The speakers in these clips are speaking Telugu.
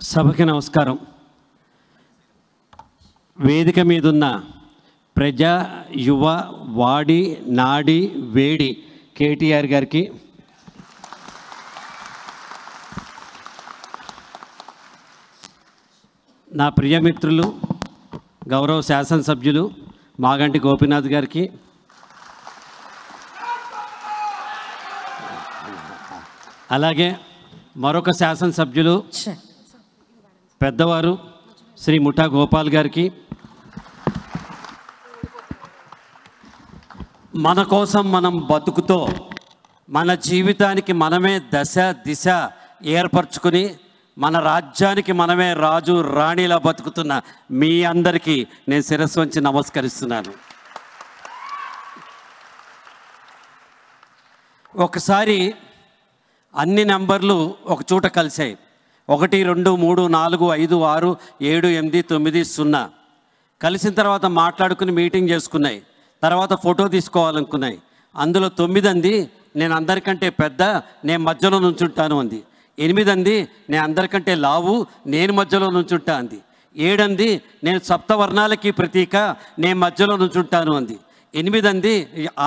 సభకి నమస్కారం. వేదిక మీదున్న ప్రజా యువ వాడి నాడి వేడి కేటీఆర్ గారికి, నా ప్రియమిత్రులు గౌరవ శాసనసభ్యులు మాగంటి గోపీనాథ్ గారికి, అలాగే మరొక శాసనసభ్యులు పెద్దవారు శ్రీ ముఠా గోపాల్ గారికి, మన కోసం మనం బతుకుతో మన జీవితానికి మనమే దశ దిశ ఏర్పరచుకుని మన రాజ్యానికి మనమే రాజు రాణిలా బతుకుతున్న మీ అందరికీ నేను శిరస్సు వంచి నమస్కరిస్తున్నాను. ఒకసారి అన్ని నెంబర్లు ఒక చోట కలిసాయి. 1 2 3 4 5 6 7 8 9 0 కలిసిన తర్వాత మాట్లాడుకుని మీటింగ్ చేసుకున్నాయి. తర్వాత ఫోటో తీసుకోవాలనుకున్నాయి. అందులో 9 అంది నేను అందరికంటే పెద్ద, నేను మధ్యలో నుంచుంటాను అంది. 8 అంది నేను అందరికంటే లావు, నేను మధ్యలో నుంచుంటా అంది. 7 అంది నేను సప్తవర్ణాలకి ప్రతీక, నేను మధ్యలో నుంచుంటాను అంది. 8 అంది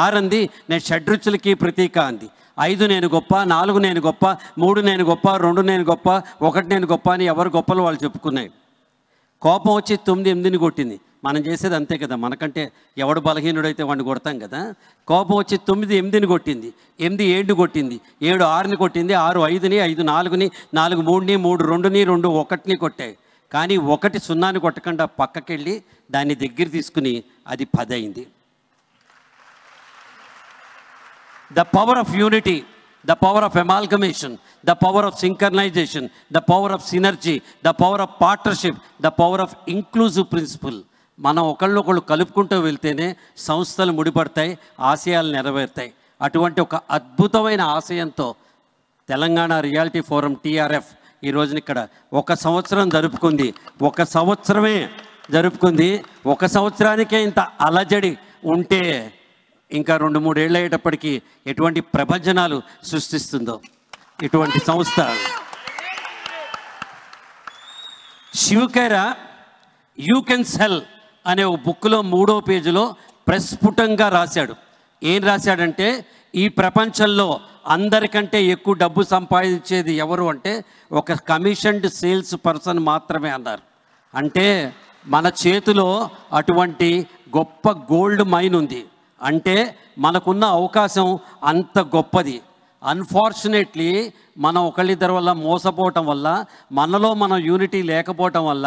6 అంది నేను షడ్రుచులకి ప్రతీక అంది. 5 నేను గొప్ప, 4 నేను గొప్ప, 3 నేను గొప్ప, 2 నేను గొప్ప, 1 నేను గొప్ప అని ఎవరు గొప్పలు వాళ్ళు చెప్పుకున్నాయి. కోపం వచ్చి 9 8ని కొట్టింది. మనం చేసేది అంతే కదా, మనకంటే ఎవడు బలహీనుడైతే వాడిని కొడతాం కదా. కోపం వచ్చి 9 8ని కొట్టింది, 8 7ని కొట్టింది, 7 6ని కొట్టింది, 6 5ని, 5 4ని, 4 3ని, 3 2ని, 2 1ని కొట్టాయి. కానీ 1 0ని కొట్టకుండా పక్కకెళ్ళి దాన్ని దగ్గర తీసుకుని అది 10 అయింది. The power of unity, the power of amalgamation, the power of synchronization, the power of synergy, the power of partnership, the power of inclusive principle. మనం ఒకళ్ళు కలుపుకుంటూ వెళ్తేనే సంస్థలు ముడిపడతాయి, ఆశయాలు నెరవేరుతాయి. అటువంటి ఒక అద్భుతమైన ఆశయంతో తెలంగాణ రియాలిటీ ఫోరం TRF ఈ రోజున ఇక్కడ 1 సంవత్సరం జరుపుకుంది. 1 సంవత్సరమే జరుపుకుంది. 1 సంవత్సరానికే ఇంత అలజడి ఉంటే ఇంకా 2-3 ఏళ్ళు అయ్యేటప్పటికీ ఎటువంటి ప్రపంచనాలు సృష్టిస్తుందో ఇటువంటి సంస్థ. శివకేరా యూ కెన్ సెల్ అనే ఒక బుక్లో 3వ పేజీలో ప్రస్ఫుటంగా రాశాడు. ఏం రాశాడంటే, ఈ ప్రపంచంలో అందరికంటే ఎక్కువ డబ్బు సంపాదించేది ఎవరు అంటే ఒక కమిషన్డ్ సేల్స్ పర్సన్ మాత్రమే అన్నారు. అంటే మన చేతిలో అటువంటి గొప్ప గోల్డ్ మైన్ ఉంది. అంటే మనకున్న అవకాశం అంత గొప్పది. అన్ఫార్చునేట్లీ మనం ఒకళ్ళిద్దరి వల్ల మోసపోవటం వల్ల, మనలో మనం యూనిటీ లేకపోవటం వల్ల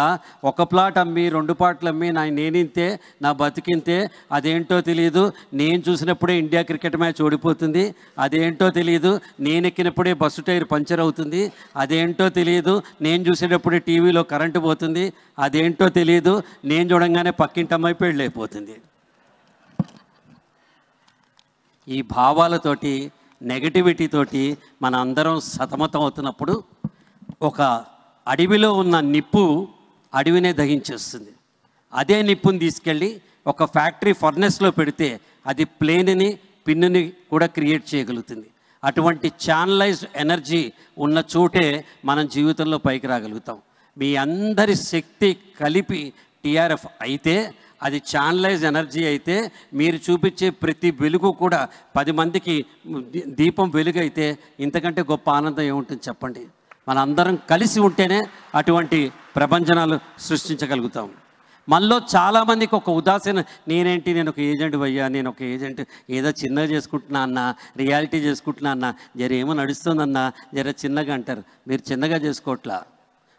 1 ప్లాట్ అమ్మి 2 ప్లాట్లు అమ్మి నేనింతే నా బతికింతే, అదేంటో తెలియదు, నేను చూసినప్పుడే ఇండియా క్రికెట్ మ్యాచ్ ఓడిపోతుంది, అదేంటో తెలియదు, నేను ఎక్కినప్పుడే బస్సు టైర్ పంచర్ అవుతుంది, అదేంటో తెలియదు, నేను చూసేటప్పుడే టీవీలో కరెంటు పోతుంది, అదేంటో తెలియదు, నేను చూడంగానే పక్కింటి అమ్మాయి పెళ్ళి అయిపోతుంది. ఈ భావాలతోటి, నెగటివిటీతోటి మన అందరం సతమతం అవుతున్నప్పుడు ఒక అడవిలో ఉన్న నిప్పు అడవినే దహించేస్తుంది. అదే నిప్పుని తీసుకెళ్ళి ఒక ఫ్యాక్టరీ ఫర్నెస్లో పెడితే అది ప్లేన్ని పిన్నుని కూడా క్రియేట్ చేయగలుగుతుంది. అటువంటి ఛానలైజ్డ్ ఎనర్జీ ఉన్న చోటే మనం జీవితంలో పైకి రాగలుగుతాం. మీ అందరి శక్తి కలిపి TRF అయితే, అది ఛానలైజ్ ఎనర్జీ అయితే, మీరు చూపించే ప్రతి వెలుగు కూడా 10 మందికి దీపం వెలుగైతే ఇంతకంటే గొప్ప ఆనందం ఏముంటుంది చెప్పండి. మనందరం కలిసి ఉంటేనే అటువంటి ప్రపంచనాలు సృష్టించగలుగుతాం. మనలో చాలామందికి ఒక ఉదాసీన, నేను ఒక ఏజెంట్ అయ్యా, నేను ఒక ఏజెంట్ ఏదో చిన్నగా చేసుకుంటున్నా అన్న, రియాలిటీ చేసుకుంటున్నా అన్న, జర ఏమో నడుస్తుందన్నా, జర చిన్నగా అంటారు. మీరు చిన్నగా చేసుకోవట్లా.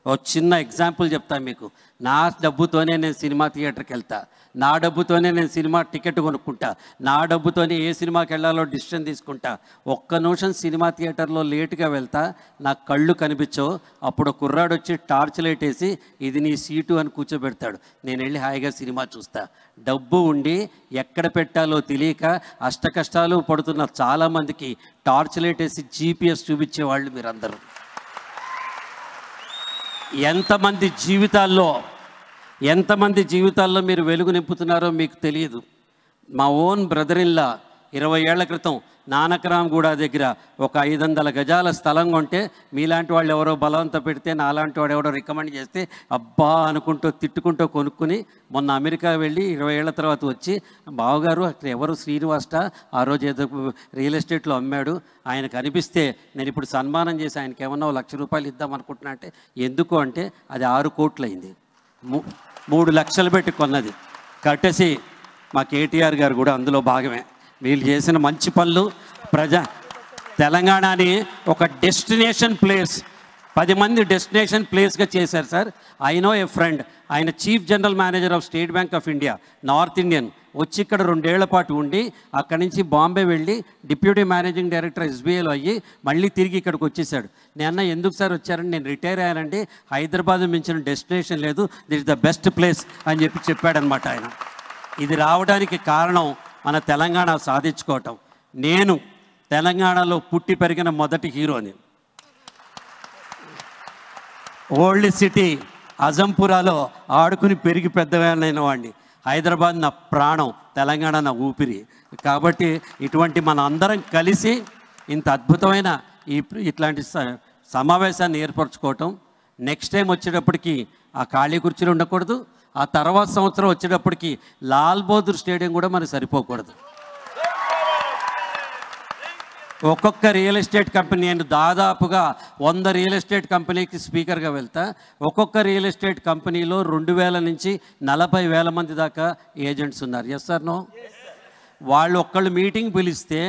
ఒక చిన్న ఎగ్జాంపుల్ చెప్తాను మీకు. నా డబ్బుతోనే నేను సినిమా థియేటర్కి వెళ్తా, నా డబ్బుతోనే నేను సినిమా టికెట్ కొనుక్కుంటా, నా డబ్బుతోనే ఏ సినిమాకి వెళ్ళాలో డిసిషన్ తీసుకుంటా. 1 నిమిషం సినిమా థియేటర్లో లేటుగా వెళ్తా, నా కళ్ళు కనిపించవు. అప్పుడు కుర్రాడు వచ్చి టార్చ్ లైట్ వేసి ఇది నీ సీటు అని కూర్చోబెడతాడు. నేను వెళ్ళి హాయిగా సినిమా చూస్తా. డబ్బు ఉండి ఎక్కడ పెట్టాలో తెలియక అష్టకష్టాలు పడుతున్న చాలామందికి టార్చ్ లైట్ వేసి GPS చూపించేవాళ్ళు మీరందరూ. ఎంతమంది జీవితాల్లో మీరు వెలుగు నింపుతున్నారో మీకు తెలియదు. మా ఓన్ బ్రదర్ ఇన్లా 20 ఏళ్ల క్రితం నానక్రామ్గూడ దగ్గర ఒక 500 గజాల స్థలం కొంటే మీలాంటి వాళ్ళు ఎవరో బలవంత పెడితే నాలాంటి వాడు ఎవరో రికమెండ్ చేస్తే అబ్బా అనుకుంటూ తిట్టుకుంటూ కొనుక్కుని మొన్న అమెరికా వెళ్ళి 20 ఏళ్ల తర్వాత వచ్చి బావగారు అక్కడ ఎవరు శ్రీనివాస్ట ఆ రోజు ఏదో రియల్ ఎస్టేట్లో అమ్మాడు, ఆయన కనిపిస్తే నేను ఇప్పుడు సన్మానం చేసి ఆయనకి ఏమన్నా ₹1,00,000 ఇద్దాం అనుకుంటున్నా అంటే ఎందుకు అంటే అది 6 కోట్లు అయింది, 3 లక్షలు పెట్టి కొన్నది. కట్టేసి మా కేటీఆర్ గారు కూడా అందులో భాగమే. వీళ్ళు చేసిన మంచి పనులు తెలంగాణని ఒక డెస్టినేషన్ ప్లేస్ 10 మంది డెస్టినేషన్ ప్లేస్గా చేశారు sir. I know a friend, ఆయన chief general manager of State Bank of India North Indian, వచ్చి ఇక్కడ 2 ఏళ్ల పాటు ఉండి అక్కడి నుంచి బాంబే వెళ్ళి డిప్యూటీ మేనేజింగ్ డైరెక్టర్ SBIలో అయ్యి మళ్ళీ తిరిగి ఇక్కడికి వచ్చేసాడు. నేను ఎందుకు సార్ వచ్చారని, నేను రిటైర్ అయ్యానండి, హైదరాబాద్ మించిన డెస్టినేషన్ లేదు, this is the best place అని చెప్పాడనమాట ఆయన. ఇది రావడానికి కారణం మన తెలంగాణ సాధించుకోవటం. నేను తెలంగాణలో పుట్టి పెరిగిన మొదటి హీరోని. ఓల్డ్ సిటీ అజంపురాలో ఆడుకుని పెరిగి పెద్దవాళ్ళైన వాడిని. హైదరాబాద్ నా ప్రాణం, తెలంగాణ నా ఊపిరి. కాబట్టి ఇటువంటి మన అందరం కలిసి ఇంత అద్భుతమైన ఇట్లాంటి సమావేశాన్ని ఏర్పరచుకోవటం. నెక్స్ట్ టైం వచ్చేటప్పటికి ఆ ఖాళీ కుర్చీలు ఉండకూడదు, ఆ తర్వాత సంవత్సరం వచ్చేటప్పటికి లాల్ బహదూర్ స్టేడియం కూడా మనకు సరిపోకూడదు. ఒక్కొక్క రియల్ ఎస్టేట్ కంపెనీ, నేను దాదాపుగా 100 రియల్ ఎస్టేట్ కంపెనీకి స్పీకర్గా వెళ్తా. ఒక్కొక్క రియల్ ఎస్టేట్ కంపెనీలో 2000 నుంచి 40,000 మంది దాకా ఏజెంట్స్ ఉన్నారు. Yes sir no? వాళ్ళు ఒక్కళ్ళు మీటింగ్ పిలిస్తే,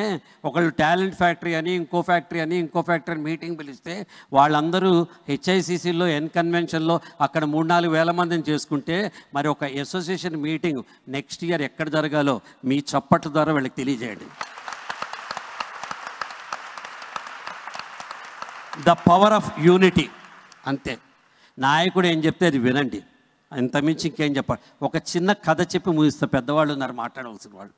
ఒకళ్ళు టాలెంట్ ఫ్యాక్టరీ అని, ఇంకో ఫ్యాక్టరీ అని, ఇంకో ఫ్యాక్టరీ మీటింగ్ పిలిస్తే వాళ్ళందరూ HICCలో కన్వెన్షన్లో అక్కడ 3-4 వేల మందిని చేసుకుంటే, మరి ఒక అసోసియేషన్ మీటింగ్ నెక్స్ట్ ఇయర్ ఎక్కడ జరగాలో మీ చప్పట్ల ద్వారా వీళ్ళకి తెలియజేయండి. The power of unity. అంతే. నాయకుడు ఏం చెప్తే అది వినండి, అంతమించి ఇంకేం చెప్పాలి. ఒక చిన్న కథ చెప్పి ముగిస్తే, పెద్దవాళ్ళు ఉన్నారు మాట్లాడవలసిన వాళ్ళు.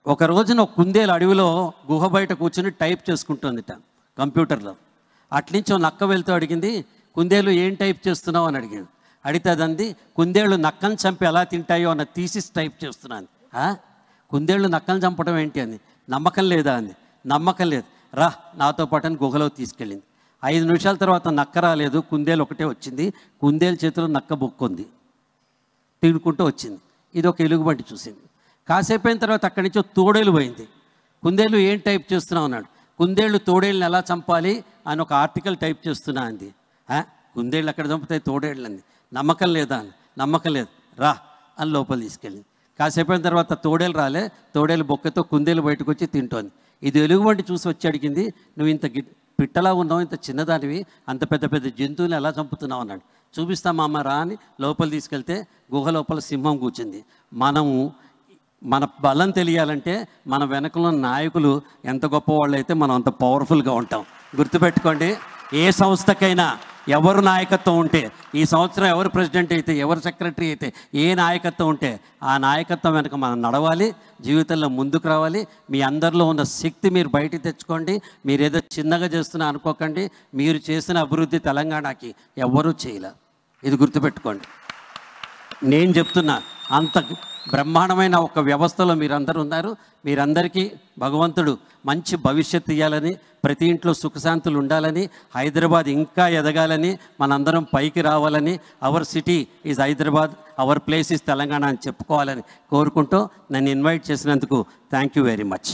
ఒక రోజున ఒక కుందేలు అడవిలో గుహ బయట కూర్చొని టైప్ చేసుకుంటుందిట కంప్యూటర్లో. అట్నుంచి నక్క వెళ్తూ అడిగింది, కుందేలు ఏం టైప్ చేస్తున్నావు అని అడిగింది. అడిగితే అదంది, కుందేళ్ళు నక్కను చంపి ఎలా తింటాయో అన్న థీసిస్ టైప్ చేస్తున్నాను. కుందేళ్ళు నక్కను చంపడం ఏంటి అంది. నమ్మకం లేదా అంది. నమ్మకం లేదు, రా నాతో పాటు అని గుహలో తీసుకెళ్ళింది. 5 నిమిషాల తర్వాత నక్క రాలేదు, కుందేలు ఒకటే వచ్చింది. కుందేలు చేతిలో నక్క బొక్కుంది, తినుకుంటూ వచ్చింది. ఇది ఒక ఎలుగుబంటి చూసింది. కాసేపు అయిన తర్వాత అక్కడి నుంచి తోడేలు పోయింది. కుందేలు ఏం టైప్ చేస్తున్నావు అన్నాడు. కుందేళ్ళు తోడేళ్ళని ఎలా చంపాలి అని ఒక ఆర్టికల్ టైప్ చేస్తున్నా అంది. కుందేళ్ళు అక్కడ చంపుతాయి తోడేళ్ళు అంది. నమ్మకం లేదా అని. నమ్మకం లేదు, రా అని లోపల తీసుకెళ్ళింది. కాసేపు అయిన తర్వాత తోడేలు రాలే, తోడేలు బొక్కతో కుందేలు బయటకు వచ్చి తింటోంది. ఇది ఎలుగుబంటి చూసి వచ్చి అడిగింది, నువ్వు ఇంత పిట్టలా ఉన్నావు, ఇంత చిన్నదానివి, అంత పెద్ద పెద్ద జంతువులు ఎలా చంపుతున్నావు అన్నాడు. చూపిస్తామా అమ్మ రా అని లోపల తీసుకెళ్తే గుహ లోపల సింహం కూర్చుంది. మన బలం తెలియాలంటే మన వెనకలో నాయకులు ఎంత గొప్పవాళ్ళు అయితే మనం అంత పవర్ఫుల్గా ఉంటాం. గుర్తుపెట్టుకోండి, ఏ సంస్థకైనా ఎవరు నాయకత్వం ఉంటే, ఈ సంవత్సరం ఎవరు ప్రెసిడెంట్ అయితే, ఎవరు సెక్రటరీ అయితే, ఏ నాయకత్వం ఉంటే ఆ నాయకత్వం వెనక మనం నడవాలి, జీవితంలో ముందుకు రావాలి. మీ అందరిలో ఉన్న శక్తి మీరు బయటికి తెచ్చుకోండి. మీరు ఏదో చిన్నగా చేస్తున్నా అనుకోకండి. మీరు చేసిన అభివృద్ధి తెలంగాణకి ఎవ్వరూ చేయలే, ఇది గుర్తుపెట్టుకోండి. నేను చెప్తున్నా, అంత బ్రహ్మాండమైన ఒక వ్యవస్థలో మీరందరూ ఉన్నారు. మీరందరికీ భగవంతుడు మంచి భవిష్యత్తు ఇవ్వాలని, ప్రతి ఇంట్లో సుఖశాంతులు ఉండాలని, హైదరాబాద్ ఇంకా ఎదగాలని, మనందరం పైకి రావాలని, hour city is Hyderabad, our place is Telangana అని చెప్పుకోవాలని కోరుకుంటూ నన్ను ఇన్వైట్ చేసినందుకు థ్యాంక్ యూ వెరీ మచ్.